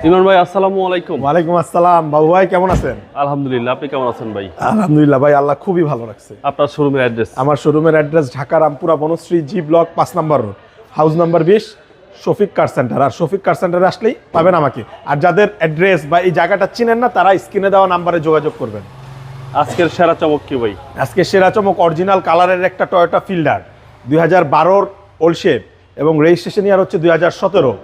ইমরান ভাই আসসালামু আলাইকুম। ওয়ালাইকুম আসসালাম। বাবু ভাই কেমন আছেন? আলহামদুলিল্লাহ, আপনি কেমন আছেন ভাই? আলহামদুলিল্লাহ ভাই, আল্লাহ খুবই ভালো রাখছে। আপনার শোরুমের অ্যাড্রেস? আমার শোরুমের address Dhaka Rampura Banasree G block 5 নম্বর road, house number 20, Shafiq car centre. আর শফিক কার সেন্টারে আসলেই পাবেন আমাকে। আর যাদের অ্যাড্রেস বা এই জায়গাটা চিনেন না, তারা স্ক্রিনে দেওয়া নাম্বারে যোগাযোগ করবেন। আজকের সেরা চমক কি ভাই? আজকে সেরা চমক অরিজিনাল কালারের একটা টয়োটা ফিল্ডার 2012 ওল্ড শেপ এবং রেজিস্ট্রেশন ইয়ার হচ্ছে 2017,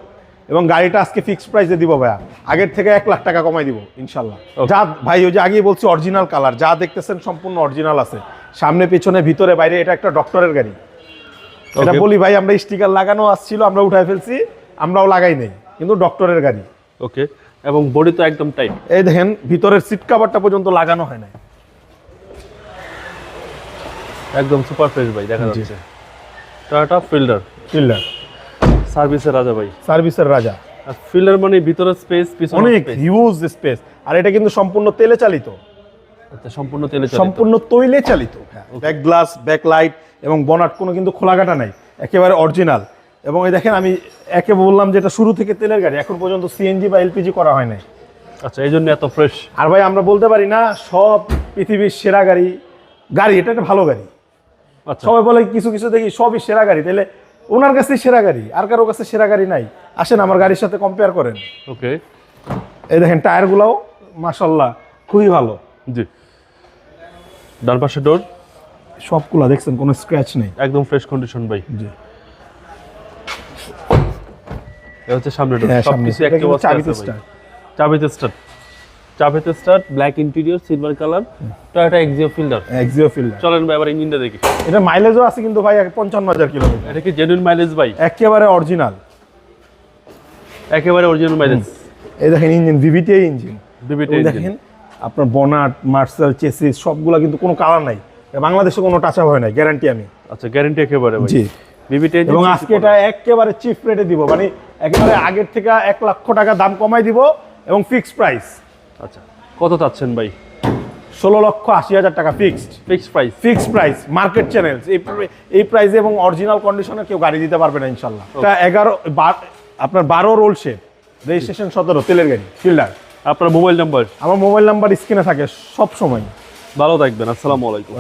এবং গাড়িটা আজকে ফিক্সড প্রাইসে দিব ভাইয়া। আগের থেকে 1 লাখ টাকা কমাই দিব ইনশাল্লাহ। যা ভাই, ওই যে আগেই বলছি অরিজিনাল কালার, যা দেখতেছেন সম্পূর্ণ অরিজিনাল আছে, সামনে পেছনে ভিতরে বাইরে। এটা একটা ডক্টরের গাড়ি। এটা বলি ভাই, আমরা স্টিকার লাগানো আসছিল, আমরা উঠাই ফেলছি, আমরাও লাগাই নাই, কিন্তু ডক্টরের গাড়ি। ওকে, এবং বডি তো একদম টাইট। এই দেখেন ভিতরের সিট কভারটা পর্যন্ত লাগানো হয় না, একদম সুপার ফ্রেশ ভাই, দেখা যাচ্ছে টয়োটা ফিল্ডার। ফিল্ডার সার্ভিসের রাজা ভাই, সার্ভিসের রাজা। আর ফিল্ডার মানে ভিতরে স্পেস, পিছনে অনেক হিউজ স্পেস। আর এটা কিন্তু সম্পূর্ণ তেলে চালিত, আচ্ছা সম্পূর্ণ তেলে চালিত, সম্পূর্ণ তৈলে চালিত। ব্যাক গ্লাস, ব্যাক লাইট এবং বনাট কোনো কিন্তু খোলাঘাটা নাই, একেবারে অরিজিনাল। এবং এই দেখেন, আমি একে বললাম যে এটা শুরু থেকে তেলের গাড়ি, এখন পর্যন্ত সিএনজি বা এলপিজি করা হয় নাই। আচ্ছা, এই জন্য এত ফ্রেশ। আর ভাই আমরা বলতে পারি না সব পৃথিবীর সেরা গাড়ি, এটা একটা ভালো গাড়ি। আচ্ছা, সবাই বলে কিছু কিছু দেখি সবই সেরা গাড়ি, তাহলে ওনার কাছে সেরা গাড়ি, আর কারো কাছে সেরা গাড়ি নাই। আসেন আমার গাড়ির সাথে কম্পেয়ার করেন। ওকে, এই দেখেন টায়ারগুলোও মাশাআল্লাহ খুবই ভালো। জি, ডান পাশে ডোর সবগুলা দেখছেন, কোনো স্ক্র্যাচ নেই, একদম ফ্রেশ কন্ডিশন ভাই। জি। এটা হচ্ছে সামনে ডোর, হ্যাঁ, সবকিছু এটা একই কিন্তু অবস্থায় আছে চাবিতে ভাই। স্টার্ট। চাবিতে স্টার্ট, চাবিতে start, black interior, silver colour, Toyota Axio Fielder. Axio Fielder. চলেন ভাই এবার ইঞ্জিনটা দেখি। এটা মাইলেজও আছে কিন্তু ভাই 55,000 কিলোমিটার। এটা কি জেনুইন মাইলেজ ভাই? একেবারে অরিজিনাল, একেবারে অরিজিনাল মাইলেজ। এই দেখেন ইঞ্জিন, ভিভিটি ইঞ্জিন। ভিভিটি দেখেন আপনার বনাট, মার্সেল, চেসিস সবগুলা কিন্তু কোনো কালার নাই, বাংলাদেশে কোনো টাচ আপ হয় না, গ্যারান্টি আমি। আচ্ছা, গ্যারান্টি একেবারে ভাই। জি। ভিভিটি এবং আজকে এটা একেবারে চিপ রেটে দিব, মানে একেবারে আগের থেকে 1 লক্ষ টাকা দাম কমাই দিব, এবং ফিক্সড প্রাইস। আচ্ছা, কত চাচ্ছেন ভাই? 16,80,000 টাকা fixed. Fixed price? Fixed price, market channel এই প্রাইসে, এবং অরিজিনাল কন্ডিশনে কেউ গাড়ি দিতে পারবে না ইনশাল্লাহ। এটা 12 রোল শেপ, রেজিস্ট্রেশন 17, তেলের গাড়ি, ফিল্ডার। আপনার মোবাইল নাম্বার? আমার মোবাইল নাম্বার স্ক্রিনে থাকে সব সময়। ভালো থাকবেন, আসসালামু আলাইকুম।